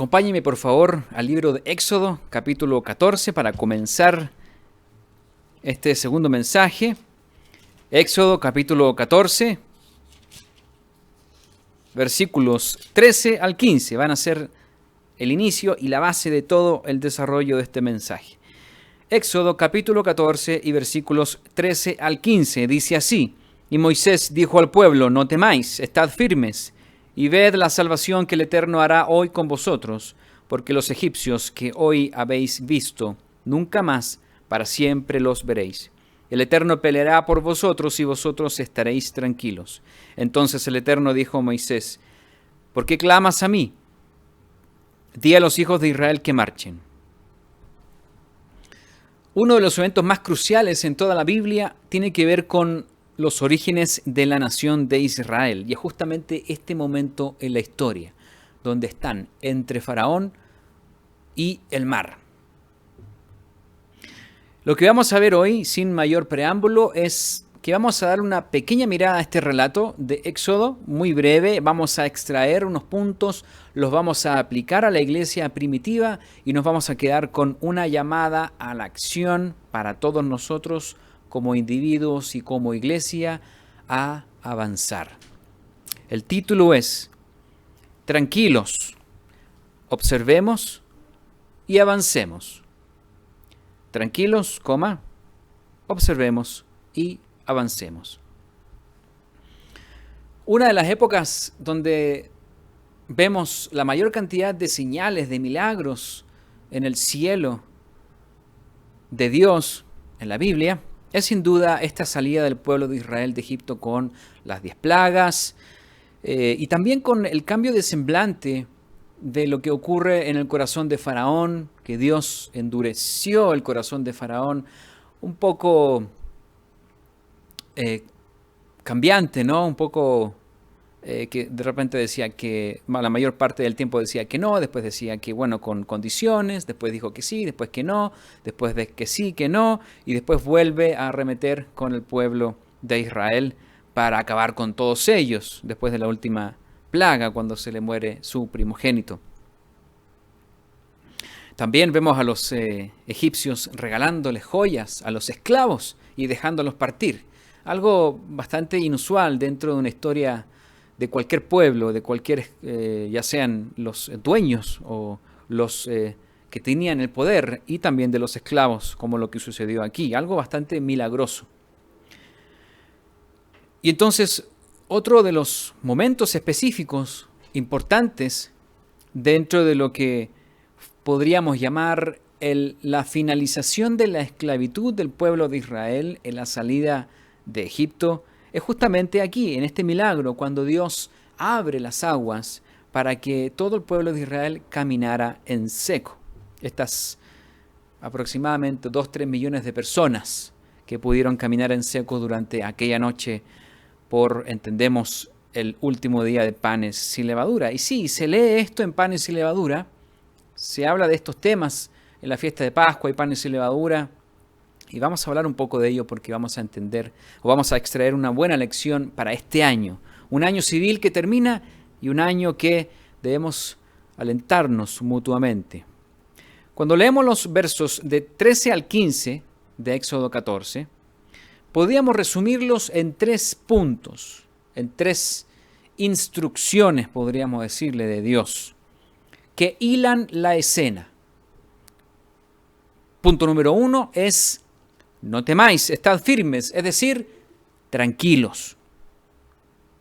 Acompáñeme por favor al libro de Éxodo, capítulo 14, para comenzar este segundo mensaje. Éxodo, capítulo 14, versículos 13 al 15, van a ser el inicio y la base de todo el desarrollo de este mensaje. Éxodo, capítulo 14 y versículos 13 al 15, dice así: Y Moisés dijo al pueblo: No temáis, estad firmes, y ved la salvación que el Eterno hará hoy con vosotros, porque los egipcios que hoy habéis visto, nunca más para siempre los veréis. El Eterno peleará por vosotros y vosotros estaréis tranquilos. Entonces el Eterno dijo a Moisés: ¿Por qué clamas a mí? Di a los hijos de Israel que marchen. Uno de los eventos más cruciales en toda la Biblia tiene que ver con los orígenes de la nación de Israel. Y es justamente este momento en la historia, donde están entre Faraón y el mar. Lo que vamos a ver hoy, sin mayor preámbulo, es que vamos a dar una pequeña mirada a este relato de Éxodo, muy breve. Vamos a extraer unos puntos, los vamos a aplicar a la iglesia primitiva y nos vamos a quedar con una llamada a la acción para todos nosotros como individuos y como iglesia a avanzar. El título es: Tranquilos, observemos y avancemos. Tranquilos, observemos y avancemos. Una de las épocas donde vemos la mayor cantidad de señales, de milagros en el cielo de Dios en la Biblia, es sin duda esta salida del pueblo de Israel de Egipto con las 10 plagas y también con el cambio de semblante de lo que ocurre en el corazón de Faraón, que Dios endureció el corazón de Faraón, un poco cambiante, ¿no? Un poco que de repente decía que la mayor parte del tiempo decía que no, después decía que bueno, con condiciones, después dijo que sí, después que no, después de que sí, que no, y después vuelve a arremeter con el pueblo de Israel para acabar con todos ellos, después de la última plaga, cuando se le muere su primogénito. También vemos a los egipcios regalándoles joyas a los esclavos y dejándolos partir. Algo bastante inusual dentro de una historia de cualquier pueblo, de cualquier, ya sean los dueños o los que tenían el poder, y también de los esclavos, como lo que sucedió aquí. Algo bastante milagroso. Y entonces, otro de los momentos específicos importantes dentro de lo que podríamos llamar la finalización de la esclavitud del pueblo de Israel en la salida de Egipto, es justamente aquí, en este milagro, cuando Dios abre las aguas para que todo el pueblo de Israel caminara en seco. Estas aproximadamente 2-3 millones de personas que pudieron caminar en seco durante aquella noche por, entendemos, el último día de panes sin levadura. Y sí, se lee esto en panes sin levadura, se habla de estos temas en la fiesta de Pascua y panes sin levadura. Y vamos a hablar un poco de ello porque vamos a entender o vamos a extraer una buena lección para este año. Un año civil que termina y un año que debemos alentarnos mutuamente. Cuando leemos los versos de 13 al 15 de Éxodo 14, podríamos resumirlos en 3 puntos, en 3 instrucciones, podríamos decirle, de Dios, que hilan la escena. Punto número 1 es: no temáis, estad firmes, es decir, tranquilos.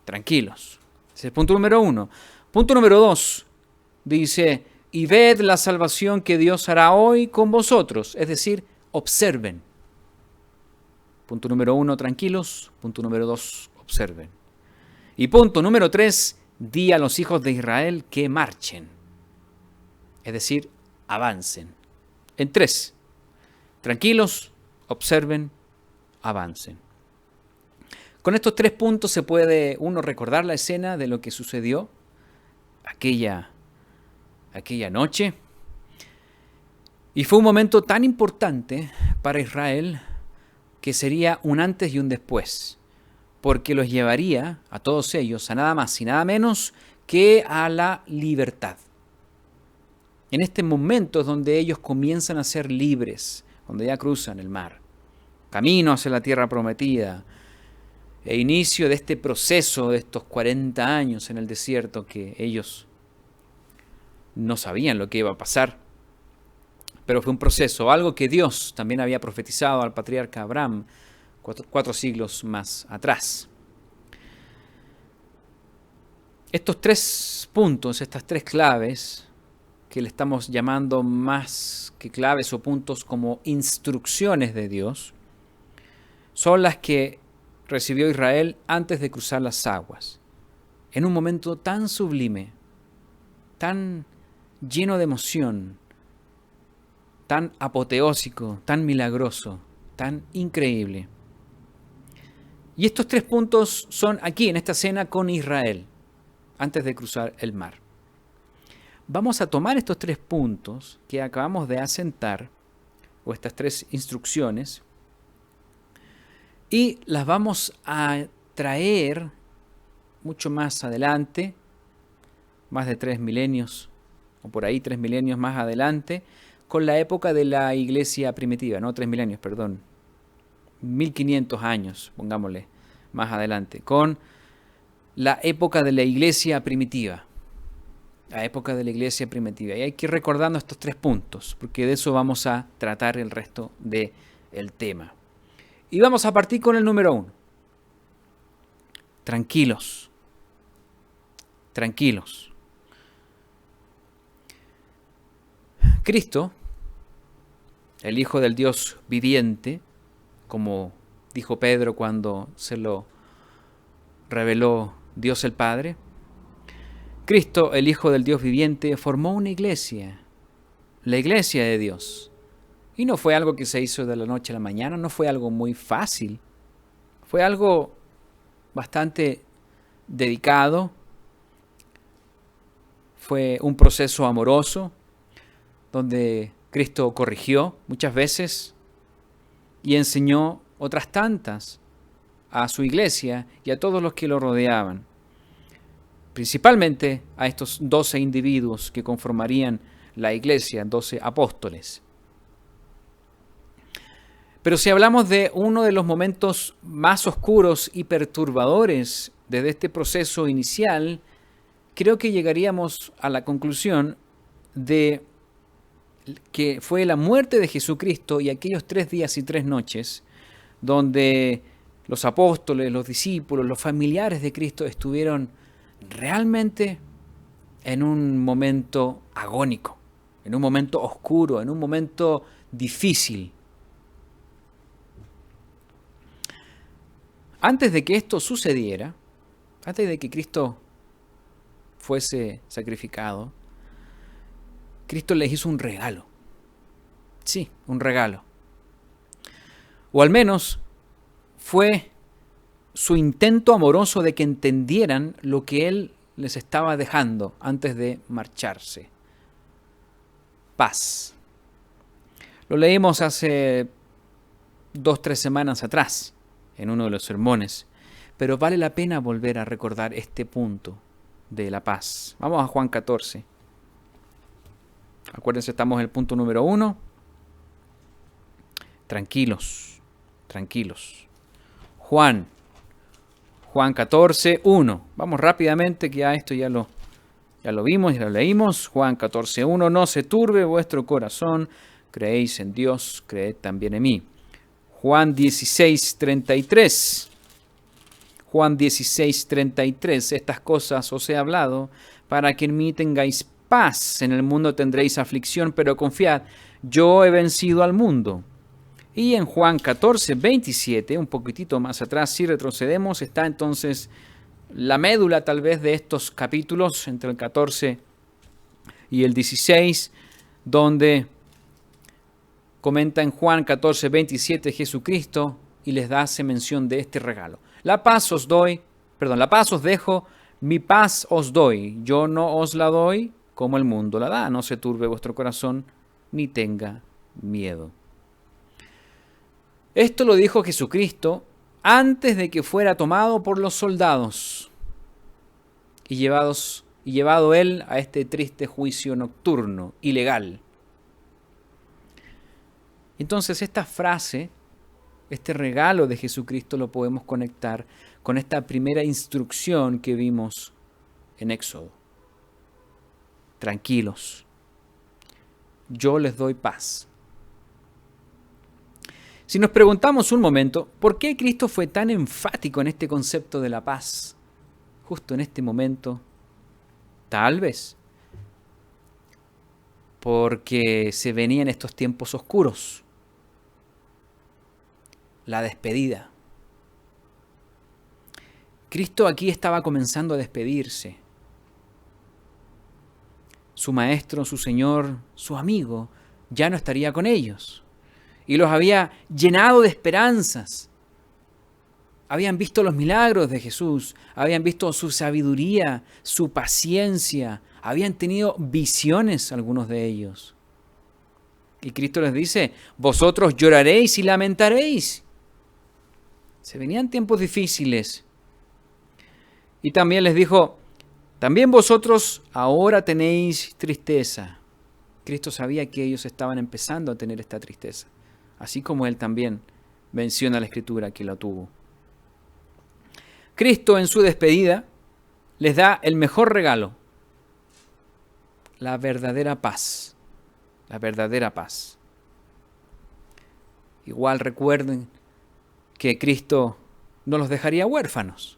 Tranquilos. Ese es el punto número 1. Punto número 2 dice: y ved la salvación que Dios hará hoy con vosotros, es decir, observen. Punto número 1, tranquilos. Punto número 2, observen. Y punto número 3, di a los hijos de Israel que marchen, es decir, avancen. En 3, tranquilos, observen, avancen. Con estos 3 puntos se puede uno recordar la escena de lo que sucedió aquella noche. Y fue un momento tan importante para Israel que sería un antes y un después, porque los llevaría a todos ellos a nada más y nada menos que a la libertad. En este momento es donde ellos comienzan a ser libres, cuando ya cruzan el mar, camino hacia la tierra prometida, e inicio de este proceso de estos 40 años en el desierto que ellos no sabían lo que iba a pasar, pero fue un proceso, algo que Dios también había profetizado al patriarca Abraham cuatro siglos más atrás. Estos 3 puntos, estas 3 claves, que le estamos llamando más que claves o puntos como instrucciones de Dios, son las que recibió Israel antes de cruzar las aguas, en un momento tan sublime, tan lleno de emoción, tan apoteósico, tan milagroso, tan increíble. Y estos 3 puntos son aquí, en esta cena con Israel, antes de cruzar el mar. Vamos a tomar estos 3 puntos que acabamos de asentar, o estas 3 instrucciones, y las vamos a traer mucho más adelante, más de 3 milenios, o por ahí 3 milenios más adelante, con la época de la iglesia primitiva, no 3 milenios, perdón, 1500 años, pongámosle, más adelante, con la época de la iglesia primitiva. La época de la iglesia primitiva. Y hay que ir recordando estos 3 puntos, porque de eso vamos a tratar el resto del tema. Y vamos a partir con el número 1. Tranquilos. Tranquilos. Cristo, el Hijo del Dios viviente, como dijo Pedro cuando se lo reveló Dios el Padre, Cristo, el Hijo del Dios viviente, formó una iglesia, la iglesia de Dios. Y no fue algo que se hizo de la noche a la mañana, no fue algo muy fácil. Fue algo bastante dedicado. Fue un proceso amoroso, donde Cristo corrigió muchas veces y enseñó otras tantas a su iglesia y a todos los que lo rodeaban. Principalmente a estos 12 individuos que conformarían la iglesia, 12 apóstoles. Pero si hablamos de uno de los momentos más oscuros y perturbadores desde este proceso inicial, creo que llegaríamos a la conclusión de que fue la muerte de Jesucristo y aquellos 3 días y 3 noches donde los apóstoles, los discípulos, los familiares de Cristo estuvieron realmente en un momento agónico, en un momento oscuro, en un momento difícil. Antes de que esto sucediera, antes de que Cristo fuese sacrificado, Cristo les hizo un regalo. Sí, un regalo. O al menos fue su intento amoroso de que entendieran lo que Él les estaba dejando antes de marcharse. Paz. Lo leímos hace 2-3 semanas atrás, en uno de los sermones, pero vale la pena volver a recordar este punto de la paz. Vamos a Juan 14. Acuérdense, estamos en el punto número 1. Tranquilos, tranquilos. Juan 14, 1. Vamos rápidamente, que ya esto ya lo vimos, ya lo leímos. Juan 14, 1. No se turbe vuestro corazón, creéis en Dios, creed también en mí. Juan 16, 33. Juan 16, 33. Estas cosas os he hablado para que en mí tengáis paz. En el mundo tendréis aflicción, pero confiad, yo he vencido al mundo. Y en Juan 14, 27, un poquitito más atrás, si retrocedemos, está entonces la médula tal vez de estos capítulos, entre el 14 y el 16, donde comenta en Juan 14, 27 Jesucristo y les hace mención de este regalo. La paz os dejo, mi paz os doy. Yo no os la doy como el mundo la da. No se turbe vuestro corazón, ni tenga miedo. Esto lo dijo Jesucristo antes de que fuera tomado por los soldados y y llevado él a este triste juicio nocturno, ilegal. Entonces esta frase, este regalo de Jesucristo lo podemos conectar con esta primera instrucción que vimos en Éxodo. Tranquilos, yo les doy paz. Si nos preguntamos un momento, ¿por qué Cristo fue tan enfático en este concepto de la paz? Justo en este momento, tal vez porque se venían estos tiempos oscuros, la despedida. Cristo aquí estaba comenzando a despedirse. Su maestro, su Señor, su amigo, ya no estaría con ellos. Y los había llenado de esperanzas. Habían visto los milagros de Jesús, habían visto su sabiduría, su paciencia, habían tenido visiones algunos de ellos. Y Cristo les dice, vosotros lloraréis y lamentaréis. Se venían tiempos difíciles. Y también les dijo, también vosotros ahora tenéis tristeza. Cristo sabía que ellos estaban empezando a tener esta tristeza, así como él también menciona la Escritura que lo tuvo. Cristo en su despedida les da el mejor regalo, la verdadera paz. La verdadera paz. Igual recuerden que Cristo no los dejaría huérfanos.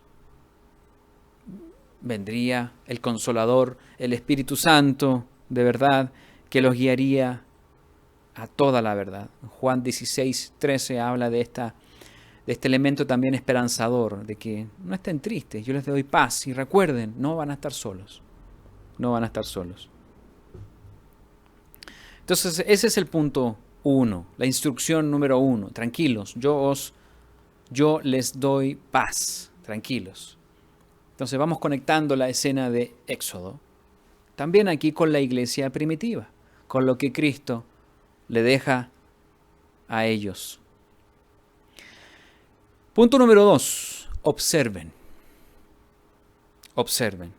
Vendría el Consolador, el Espíritu Santo, de verdad, que los guiaría a toda la verdad. Juan 16:13 habla de este elemento también esperanzador, de que no estén tristes, yo les doy paz y recuerden, no van a estar solos. No van a estar solos. Entonces, ese es el punto 1, la instrucción número 1. Tranquilos, yo les doy paz, tranquilos. Entonces vamos conectando la escena de Éxodo, también aquí con la iglesia primitiva, con lo que Cristo le deja a ellos. Punto número 2, observen. Observen.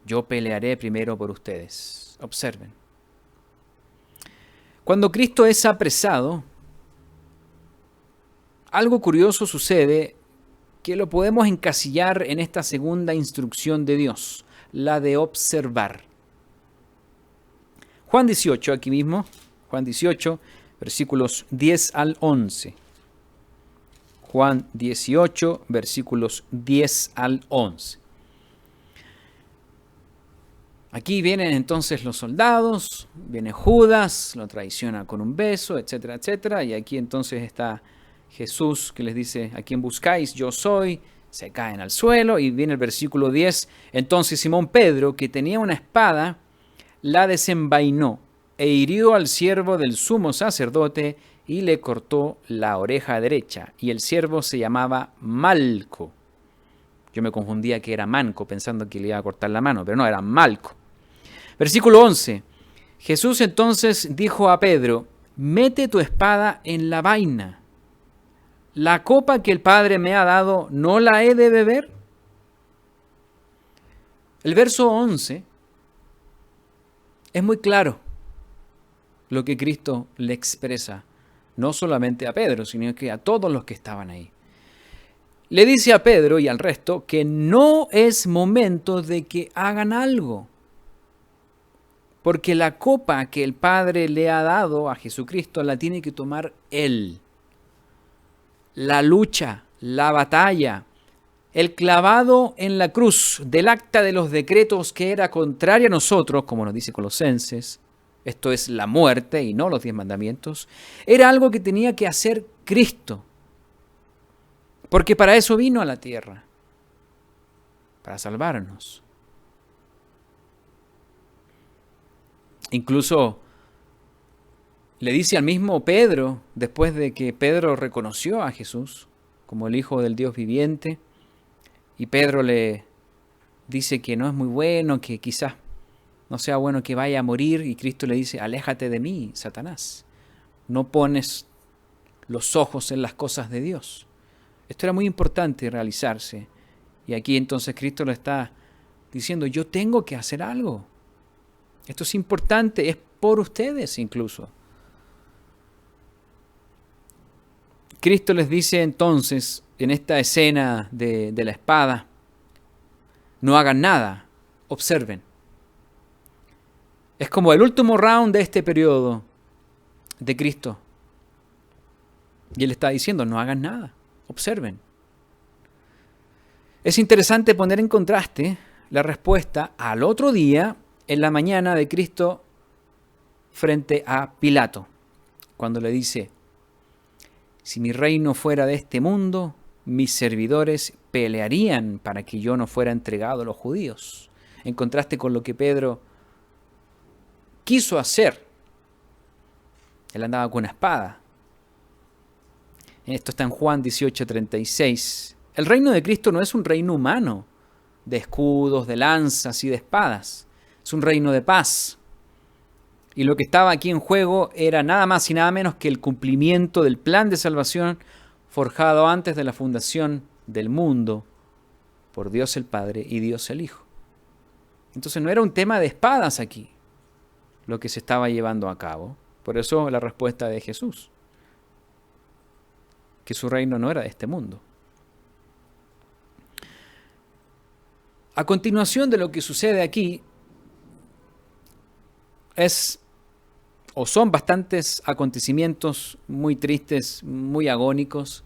Yo pelearé primero por ustedes. Observen. Cuando Cristo es apresado, algo curioso sucede que lo podemos encasillar en esta segunda instrucción de Dios, la de observar. Juan 18, aquí mismo, Juan 18, versículos 10 al 11. Juan 18, versículos 10 al 11. Aquí vienen entonces los soldados, viene Judas, lo traiciona con un beso, etcétera, etcétera. Y aquí entonces está Jesús que les dice, ¿a quién buscáis? Yo soy. Se caen al suelo y viene el versículo 10. Entonces Simón Pedro, que tenía una espada, la desenvainó e hirió al siervo del sumo sacerdote y le cortó la oreja derecha. Y el siervo se llamaba Malco. Yo me confundía que era manco, pensando que le iba a cortar la mano, pero no, era Malco. Versículo 11. Jesús entonces dijo a Pedro, mete tu espada en la vaina. ¿La copa que el Padre me ha dado no la he de beber? El verso 11 es muy claro lo que Cristo le expresa, no solamente a Pedro, sino que a todos los que estaban ahí. Le dice a Pedro y al resto que no es momento de que hagan algo, porque la copa que el Padre le ha dado a Jesucristo la tiene que tomar Él. La lucha, la batalla, el clavado en la cruz del acta de los decretos que era contraria a nosotros, como nos dice Colosenses, esto es la muerte y no los 10 mandamientos, era algo que tenía que hacer Cristo. Porque para eso vino a la tierra, para salvarnos. Incluso le dice al mismo Pedro, después de que Pedro reconoció a Jesús como el Hijo del Dios viviente, y Pedro le dice que no es muy bueno, que quizás no sea bueno que vaya a morir, y Cristo le dice, aléjate de mí, Satanás, no pones los ojos en las cosas de Dios. Esto era muy importante realizarse Y aquí entonces Cristo le está diciendo, yo tengo que hacer algo. Esto es importante, es por ustedes incluso. Cristo les dice entonces, en esta escena de la espada, no hagan nada, observen. Es como el último round de este periodo de Cristo. Y Él está diciendo, no hagan nada, observen. Es interesante poner en contraste la respuesta al otro día, en la mañana, de Cristo frente a Pilato, cuando le dice, si mi reino fuera de este mundo, mis servidores pelearían para que yo no fuera entregado a los judíos. En contraste con lo que Pedro quiso hacer. Él andaba con una espada. Esto está en Juan 18:36. El reino de Cristo no es un reino humano, de escudos, de lanzas y de espadas. Es un reino de paz. Y lo que estaba aquí en juego era nada más y nada menos que el cumplimiento del plan de salvación forjado antes de la fundación del mundo por Dios el Padre y Dios el Hijo. Entonces no era un tema de espadas aquí lo que se estaba llevando a cabo. Por eso la respuesta de Jesús, que su reino no era de este mundo. A continuación de lo que sucede aquí son bastantes acontecimientos muy tristes, muy agónicos.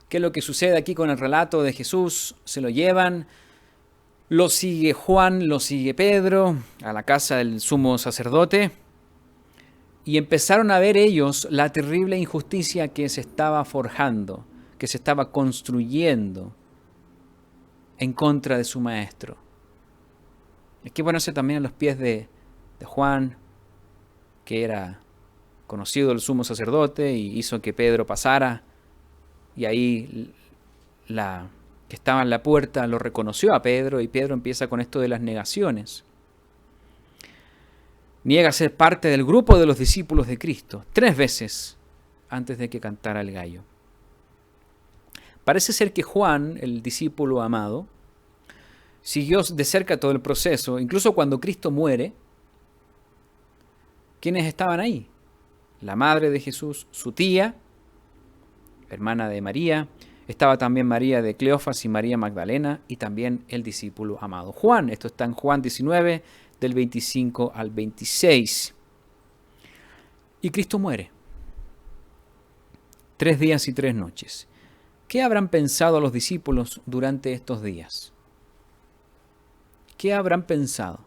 ¿Qué es lo que sucede aquí con el relato de Jesús? Se lo llevan, lo sigue Juan, lo sigue Pedro a la casa del sumo sacerdote y empezaron a ver ellos la terrible injusticia que se estaba forjando, que se estaba construyendo en contra de su maestro. Hay que ponerse también a los pies de Juan, que era conocido el sumo sacerdote y hizo que Pedro pasara, y ahí la que estaba en la puerta lo reconoció a Pedro, y Pedro empieza con esto de las negaciones. Niega ser parte del grupo de los discípulos de Cristo 3 veces antes de que cantara el gallo. Parece ser que Juan, el discípulo amado, siguió de cerca todo el proceso, incluso cuando Cristo muere. ¿Quiénes estaban ahí? La madre de Jesús, su tía, hermana de María, estaba también María de Cleofas y María Magdalena, y también el discípulo amado Juan. Esto está en Juan 19, del 25 al 26. Y Cristo muere. 3 días y 3 noches. ¿Qué habrán pensado los discípulos durante estos días? ¿Qué habrán pensado?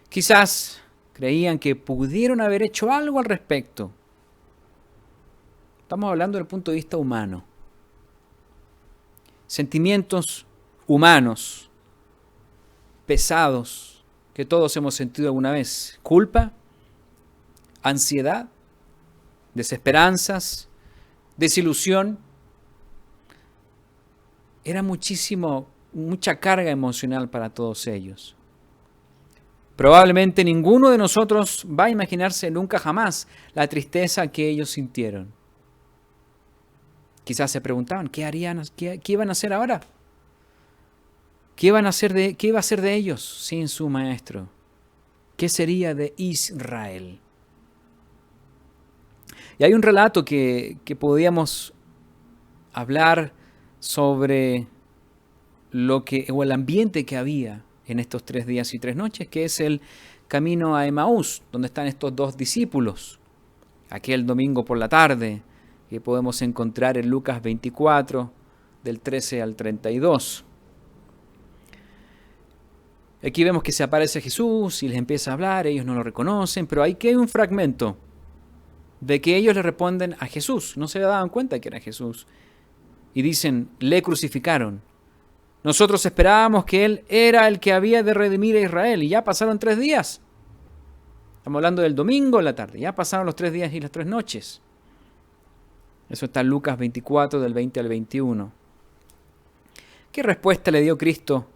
Quizás creían que pudieron haber hecho algo al respecto. Estamos hablando desde el punto de vista humano. Sentimientos humanos, pesados, que todos hemos sentido alguna vez. Culpa, ansiedad, desesperanzas, desilusión. Era mucha carga emocional para todos ellos. Probablemente ninguno de nosotros va a imaginarse nunca jamás la tristeza que ellos sintieron. Quizás se preguntaban, ¿qué harían? ¿Qué iban a hacer ahora? ¿Qué iba a ser de ellos sin su maestro? ¿Qué sería de Israel? Y hay un relato que podíamos hablar sobre el ambiente que había en estos 3 días y 3 noches, que es el camino a Emaús, donde están estos 2 discípulos. Aquel domingo por la tarde, que podemos encontrar en Lucas 24, del 13 al 32. Aquí vemos que se aparece Jesús y les empieza a hablar, ellos no lo reconocen, pero hay un fragmento de que ellos le responden a Jesús, no se daban cuenta que era Jesús, y dicen, le crucificaron. Nosotros esperábamos que Él era el que había de redimir a Israel, y ya pasaron 3 días. Estamos hablando del domingo en la tarde, ya pasaron los 3 días y las 3 noches. Eso está en Lucas 24, del 20 al 21. ¿Qué respuesta le dio Cristo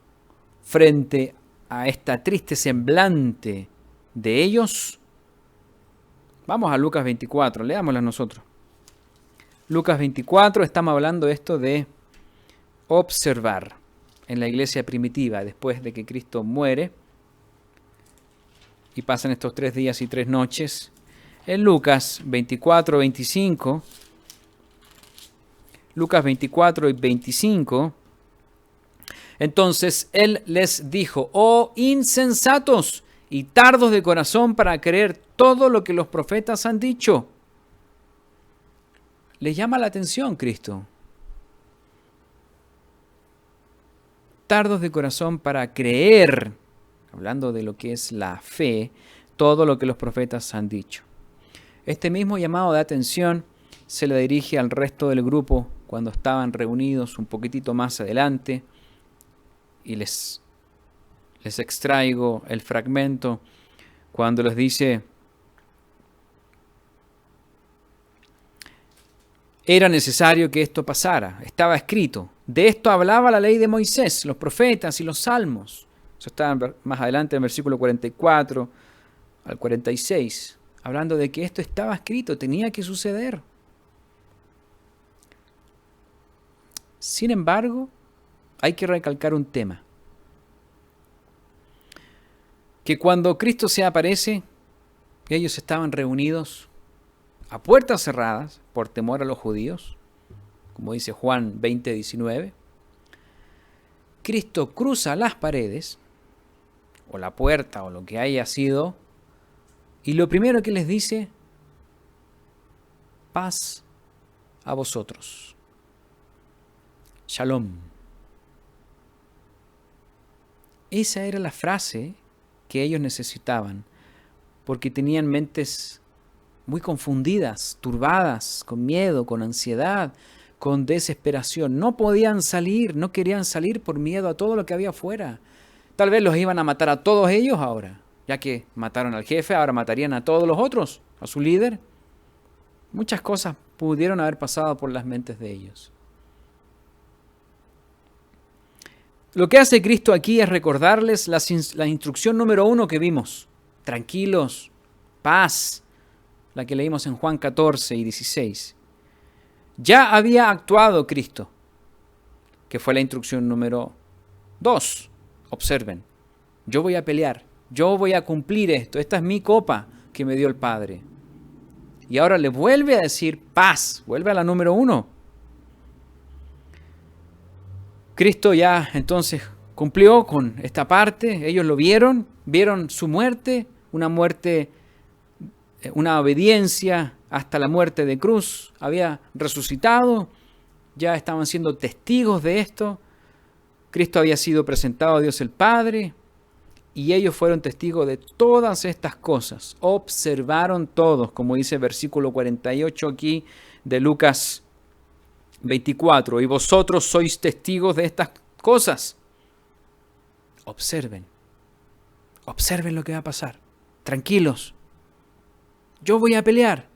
frente a esta triste semblante de ellos? Vamos a Lucas 24, leámosla nosotros. Lucas 24, estamos hablando esto de observar. en la iglesia primitiva después de que Cristo muere y pasan estos 3 días y 3 noches. En Lucas 24, 25, Lucas 24 y 25, entonces él les dijo: oh insensatos y tardos de corazón para creer todo lo que los profetas han dicho. Les llama la atención Cristo. Tardos de corazón para creer, hablando de lo que es la fe, todo lo que los profetas han dicho. Este mismo llamado de atención se le dirige al resto del grupo cuando estaban reunidos un poquitito más adelante, y les extraigo el fragmento cuando les dice: era necesario que esto pasara, estaba escrito. De esto hablaba la ley de Moisés, los profetas y los salmos. Eso está más adelante en el versículo 44 al 46, hablando de que esto estaba escrito, tenía que suceder. Sin embargo, hay que recalcar un tema. Que cuando Cristo se aparece, ellos estaban reunidos a puertas cerradas por temor a los judíos, como dice Juan 20, 19. Cristo cruza las paredes, o la puerta, o lo que haya sido, y lo primero que les dice: paz a vosotros. Shalom. Esa era la frase que ellos necesitaban, porque tenían mentes muy confundidas, turbadas, con miedo, con ansiedad, con desesperación. No podían salir, no querían salir por miedo a todo lo que había afuera. Tal vez los iban a matar a todos ellos ahora, ya que mataron al jefe, ahora matarían a todos los otros, a su líder. Muchas cosas pudieron haber pasado por las mentes de ellos. Lo que hace Cristo aquí es recordarles la instrucción número 1 que vimos. Tranquilos, paz, la que leímos en Juan 14 y 16. Ya había actuado Cristo, que fue la instrucción número 2. Observen, yo voy a pelear, yo voy a cumplir esto, esta es mi copa que me dio el Padre. Y ahora le vuelve a decir paz, vuelve a la número 1. Cristo ya entonces cumplió con esta parte, ellos lo vieron su muerte, una obediencia hasta la muerte de cruz, había resucitado, ya estaban siendo testigos de esto. Cristo había sido presentado a Dios el Padre y ellos fueron testigos de todas estas cosas, observaron todos, como dice el versículo 48 aquí de Lucas 24, y vosotros sois testigos de estas cosas. Observen lo que va a pasar, tranquilos, yo voy a pelear.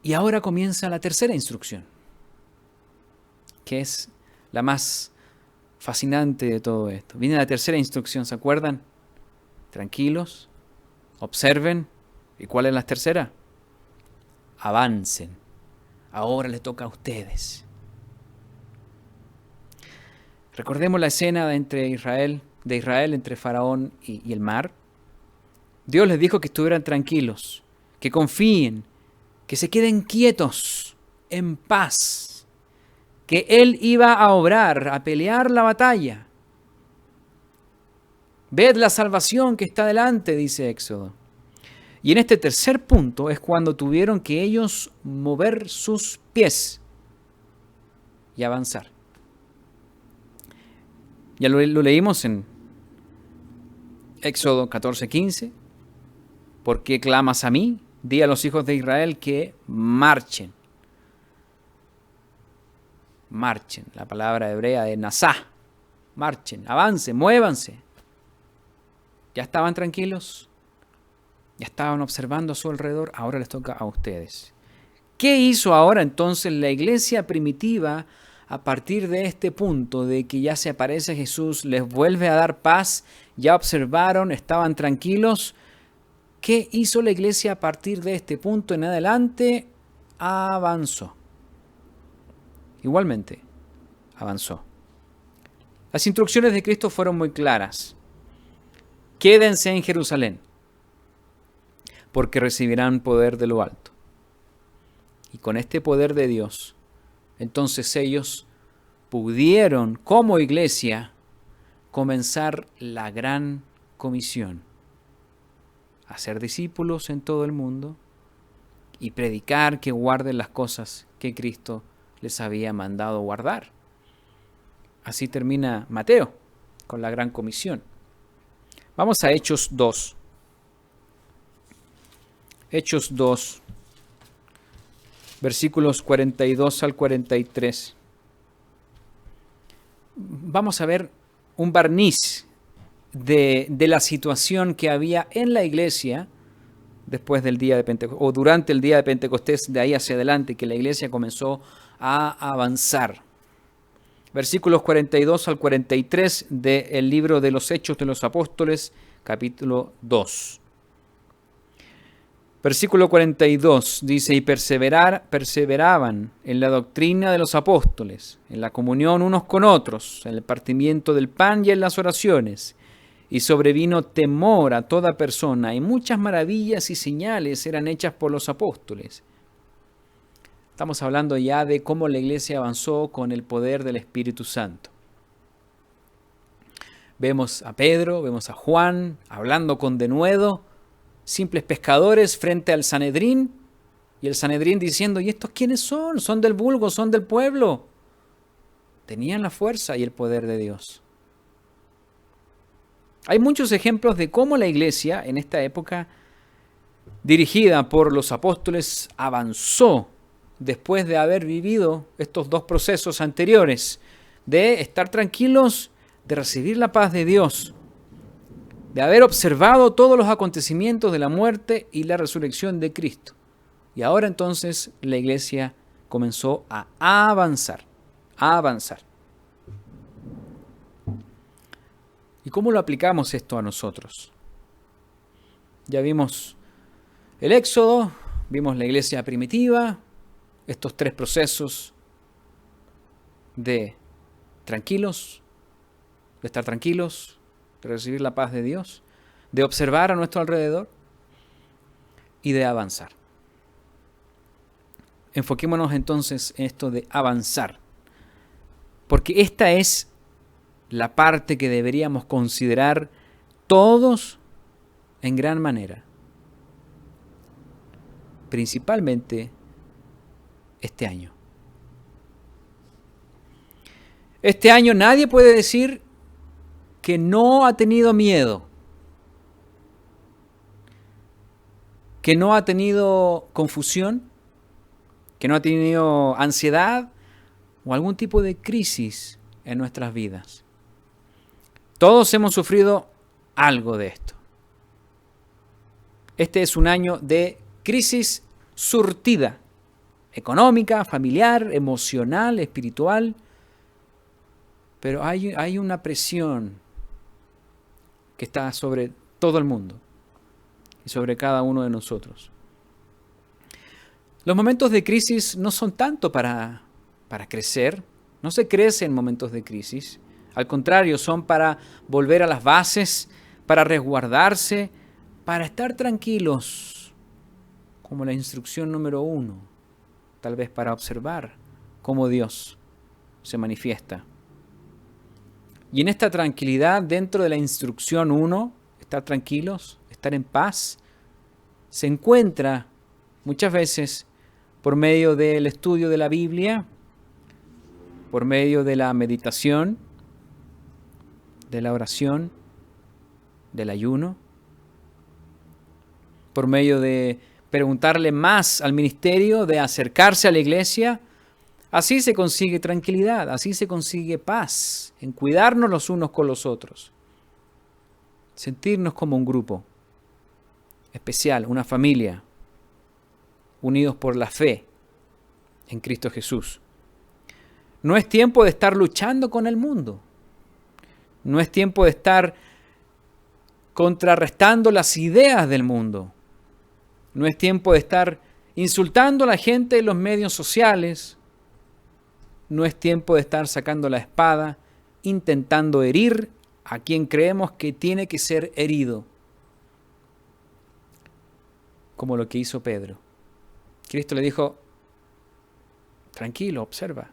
Y ahora comienza la tercera instrucción, que es la más fascinante de todo esto. Viene la tercera instrucción, ¿se acuerdan? Tranquilos, observen. ¿Y cuál es la tercera? Avancen. Ahora les toca a ustedes. Recordemos la escena de Israel, entre Faraón y el mar. Dios les dijo que estuvieran tranquilos, que confíen, que se queden quietos, en paz, que Él iba a obrar, a pelear la batalla. Ved la salvación que está delante, dice Éxodo. Y en este tercer punto es cuando tuvieron que ellos mover sus pies y avanzar. Ya lo leímos en Éxodo 14:15. ¿Por qué clamas a mí? Di a los hijos de Israel que marchen. Marchen, la palabra hebrea de nasá. Marchen, avancen, muévanse. ¿Ya estaban tranquilos? ¿Ya estaban observando a su alrededor? Ahora les toca a ustedes. ¿Qué hizo ahora entonces la iglesia primitiva a partir de este punto de que ya se aparece Jesús, les vuelve a dar paz, ya observaron, estaban tranquilos? ¿Qué hizo la iglesia a partir de este punto en adelante? Avanzó. igualmente avanzó. Las instrucciones de Cristo fueron muy claras. Quédense en Jerusalén, porque recibirán poder de lo alto. Y con este poder de Dios, entonces ellos pudieron, como iglesia, comenzar la gran comisión: hacer discípulos en todo el mundo y predicar que guarden las cosas que Cristo les había mandado guardar. Así termina Mateo con la gran comisión. Vamos a Hechos 2. Hechos 2, versículos 42 al 43. Vamos a ver un barniz de la situación que había en la iglesia después del día de Pentecostés, o durante el día de Pentecostés, de ahí hacia adelante, que la iglesia comenzó a avanzar. Versículos 42 al 43 del libro de los Hechos de los Apóstoles, capítulo 2. Versículo 42 dice: y perseveraban en la doctrina de los apóstoles, en la comunión unos con otros, en el partimiento del pan y en las oraciones. Y sobrevino temor a toda persona, y muchas maravillas y señales eran hechas por los apóstoles. Estamos hablando ya de cómo la iglesia avanzó con el poder del Espíritu Santo. Vemos a Pedro, vemos a Juan hablando con denuedo, simples pescadores frente al Sanedrín, y el Sanedrín diciendo: ¿y estos quiénes son? Son del vulgo, son del pueblo. Tenían la fuerza y el poder de Dios. Hay muchos ejemplos de cómo la iglesia en esta época, dirigida por los apóstoles, avanzó después de haber vivido estos dos procesos anteriores, de estar tranquilos, de recibir la paz de Dios, de haber observado todos los acontecimientos de la muerte y la resurrección de Cristo. Y ahora entonces la iglesia comenzó a avanzar, a avanzar. ¿Y cómo lo aplicamos esto a nosotros? Ya vimos el Éxodo, vimos la iglesia primitiva, estos tres procesos de tranquilos, de estar tranquilos, de recibir la paz de Dios, de observar a nuestro alrededor y de avanzar. Enfoquémonos entonces en esto de avanzar, porque esta es la parte que deberíamos considerar todos en gran manera, principalmente este año. Este año nadie puede decir que no ha tenido miedo, que no ha tenido confusión, que no ha tenido ansiedad o algún tipo de crisis en nuestras vidas. Todos hemos sufrido algo de esto. Este es un año de crisis surtida, económica, familiar, emocional, espiritual, pero hay una presión que está sobre todo el mundo y sobre cada uno de nosotros. Los momentos de crisis no son tanto para crecer, no se crece en momentos de crisis. Al contrario, son para volver a las bases, para resguardarse, para estar tranquilos, como la instrucción número 1, tal vez para observar cómo Dios se manifiesta. Y en esta tranquilidad, dentro de la instrucción 1, estar tranquilos, estar en paz, se encuentra muchas veces por medio del estudio de la Biblia, por medio de la meditación, de la oración, del ayuno, por medio de preguntarle más al ministerio, de acercarse a la iglesia. Así se consigue tranquilidad, así se consigue paz, en cuidarnos los unos con los otros, sentirnos como un grupo especial, una familia, unidos por la fe en Cristo Jesús. No es tiempo de estar luchando con el mundo. No es tiempo de estar contrarrestando las ideas del mundo. No es tiempo de estar insultando a la gente en los medios sociales. no es tiempo de estar sacando la espada, intentando herir a quien creemos que tiene que ser herido, como lo que hizo Pedro. Cristo le dijo, tranquilo, observa.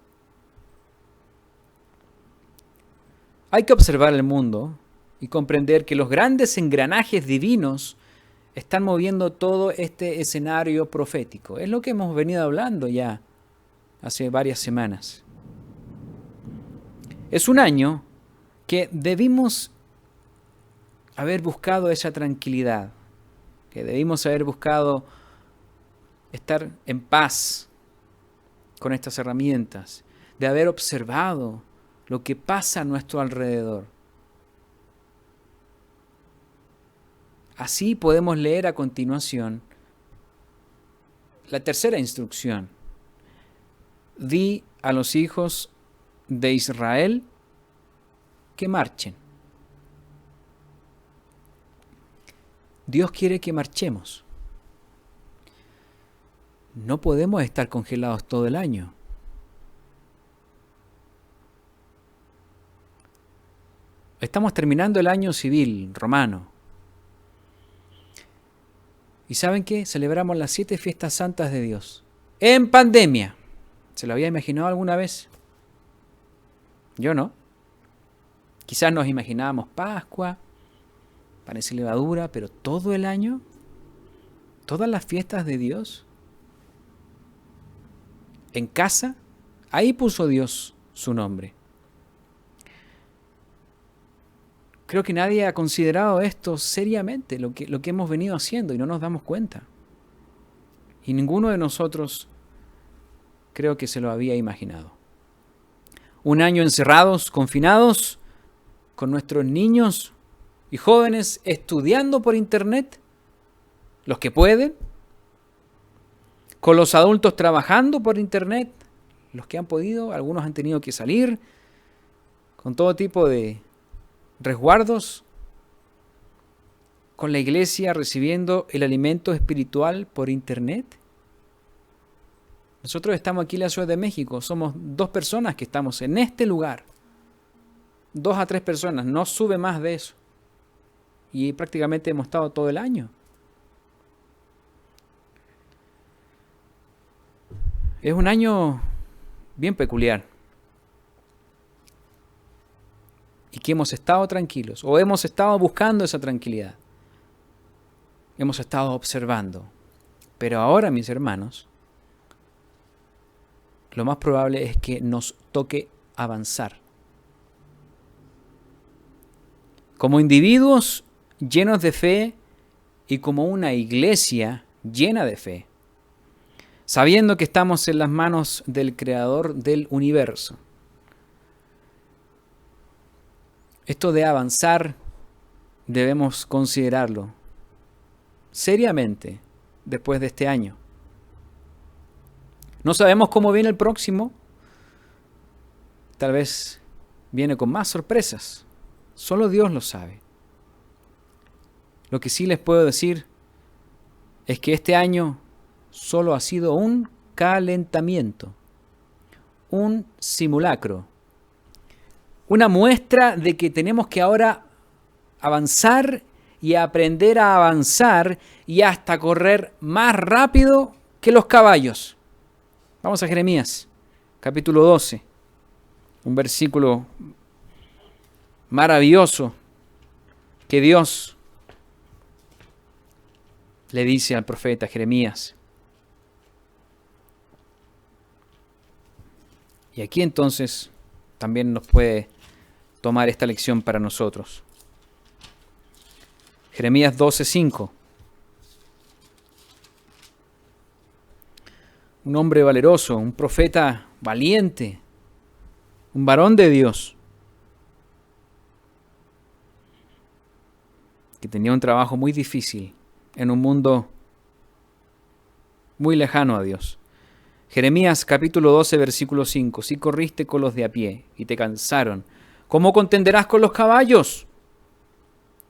Hay que observar el mundo y comprender que los grandes engranajes divinos están moviendo todo este escenario profético. Es lo que hemos venido hablando ya hace varias semanas. Es un año que debimos haber buscado esa tranquilidad, que debimos haber buscado estar en paz con estas herramientas, de haber observado lo que pasa a nuestro alrededor. Así podemos leer a continuación la tercera instrucción. Di a los hijos de Israel que marchen. Dios quiere que marchemos. No podemos estar congelados todo el año. Estamos terminando el año civil romano. ¿Y saben qué? Celebramos las 7 fiestas santas de Dios. En pandemia. ¿Se lo había imaginado alguna vez? Yo no. Quizás nos imaginábamos Pascua, panes y levadura, pero todo el año, todas las fiestas de Dios, en casa, ahí puso Dios su nombre. Creo que nadie ha considerado esto seriamente, lo que hemos venido haciendo, y no nos damos cuenta. Y ninguno de nosotros creo que se lo había imaginado. Un año encerrados, confinados, con nuestros niños y jóvenes estudiando por internet, los que pueden, con los adultos trabajando por internet, los que han podido, algunos han tenido que salir, con todo tipo de resguardos, con la iglesia recibiendo el alimento espiritual por internet. Nosotros estamos aquí en la Ciudad de México, somos 2 personas que estamos en este lugar. 2 a 3 personas, no sube más de eso. Y prácticamente hemos estado todo el año. Es un año bien peculiar. Y que hemos estado tranquilos, o hemos estado buscando esa tranquilidad. Hemos estado observando. Pero ahora, mis hermanos, lo más probable es que nos toque avanzar. Como individuos llenos de fe y como una iglesia llena de fe, sabiendo que estamos en las manos del Creador del universo. Esto de avanzar debemos considerarlo seriamente después de este año. No sabemos cómo viene el próximo. Tal vez viene con más sorpresas. Solo Dios lo sabe. Lo que sí les puedo decir es que este año solo ha sido un calentamiento, un simulacro, una muestra de que tenemos que ahora avanzar y aprender a avanzar y hasta correr más rápido que los caballos. Vamos a Jeremías, capítulo 12, un versículo maravilloso que Dios le dice al profeta Jeremías. Y aquí entonces también nos puede tomar esta lección para nosotros. Jeremías 12:5. Un hombre valeroso, un profeta valiente, un varón de Dios, que tenía un trabajo muy difícil en un mundo muy lejano a Dios. Jeremías capítulo 12, versículo 5. Si corriste con los de a pie y te cansaron, ¿cómo contenderás con los caballos?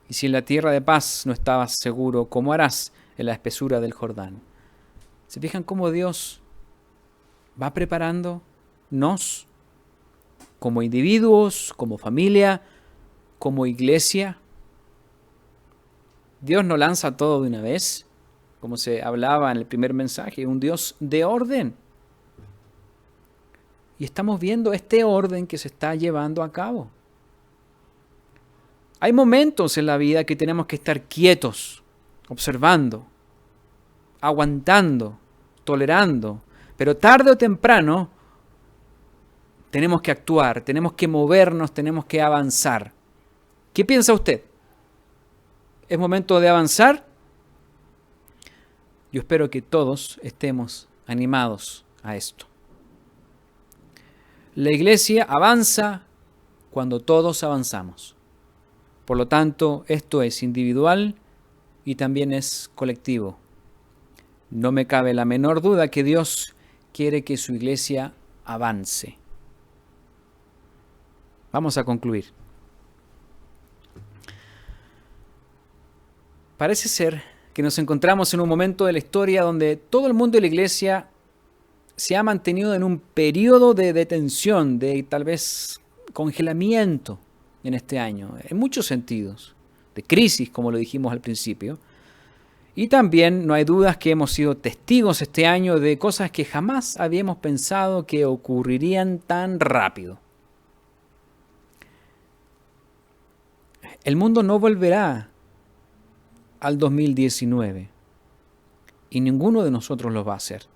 Y si en la tierra de paz no estabas seguro, ¿cómo harás en la espesura del Jordán? ¿Se fijan cómo Dios va preparándonos como individuos, como familia, como iglesia. Dios no lanza todo de una vez, como se hablaba en el primer mensaje, un Dios de orden. Y estamos viendo este orden que se está llevando a cabo. Hay momentos en la vida que tenemos que estar quietos, observando, aguantando, tolerando, pero tarde o temprano tenemos que actuar, tenemos que movernos, tenemos que avanzar. ¿Qué piensa usted? ¿Es momento de avanzar? Yo espero que todos estemos animados a esto. La iglesia avanza cuando todos avanzamos. Por lo tanto, esto es individual y también es colectivo. No me cabe la menor duda que Dios quiere que su iglesia avance. Vamos a concluir. Parece ser que nos encontramos en un momento de la historia donde todo el mundo de la iglesia se ha mantenido en un periodo de detención, de tal vez congelamiento en este año, en muchos sentidos, de crisis, como lo dijimos al principio. Y también no hay dudas que hemos sido testigos este año de cosas que jamás habíamos pensado que ocurrirían tan rápido. El mundo no volverá al 2019 y ninguno de nosotros lo va a hacer.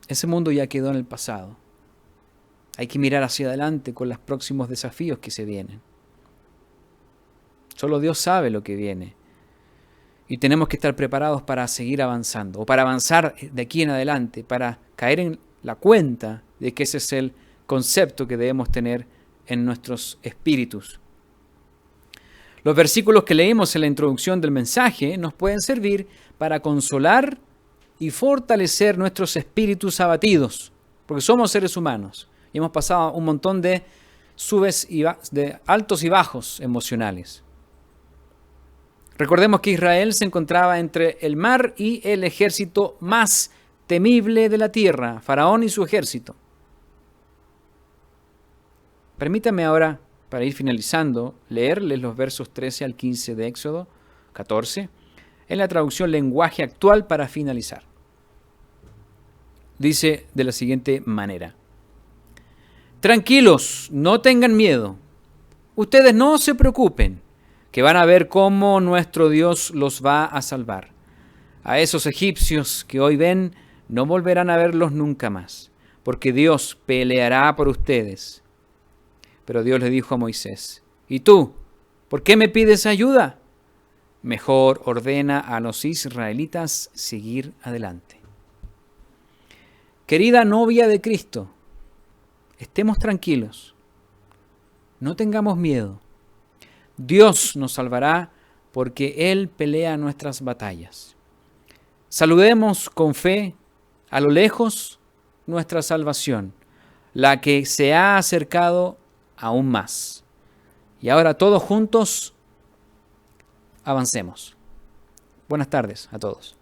Ese mundo ya quedó en el pasado. Hay que mirar hacia adelante con los próximos desafíos que se vienen. Solo Dios sabe lo que viene. Y tenemos que estar preparados para seguir avanzando, o para avanzar de aquí en adelante, para caer en la cuenta de que ese es el concepto que debemos tener en nuestros espíritus. Los versículos que leímos en la introducción del mensaje nos pueden servir para consolar y fortalecer nuestros espíritus abatidos, porque somos seres humanos y hemos pasado un montón de de altos y bajos emocionales. Recordemos que Israel se encontraba entre el mar y el ejército más temible de la tierra, Faraón y su ejército. Permítame ahora, para ir finalizando, leerles los versos 13 al 15 de Éxodo 14, en la traducción lenguaje actual para finalizar. Dice de la siguiente manera: tranquilos, no tengan miedo. Ustedes no se preocupen, que van a ver cómo nuestro Dios los va a salvar. A esos egipcios que hoy ven, no volverán a verlos nunca más, porque Dios peleará por ustedes. Pero Dios le dijo a Moisés: ¿y tú? ¿Por qué me pides ayuda? Mejor ordena a los israelitas seguir adelante. Querida novia de Cristo, estemos tranquilos, no tengamos miedo. Dios nos salvará porque Él pelea nuestras batallas. Saludemos con fe a lo lejos nuestra salvación, la que se ha acercado aún más. Y ahora todos juntos avancemos. Buenas tardes a todos.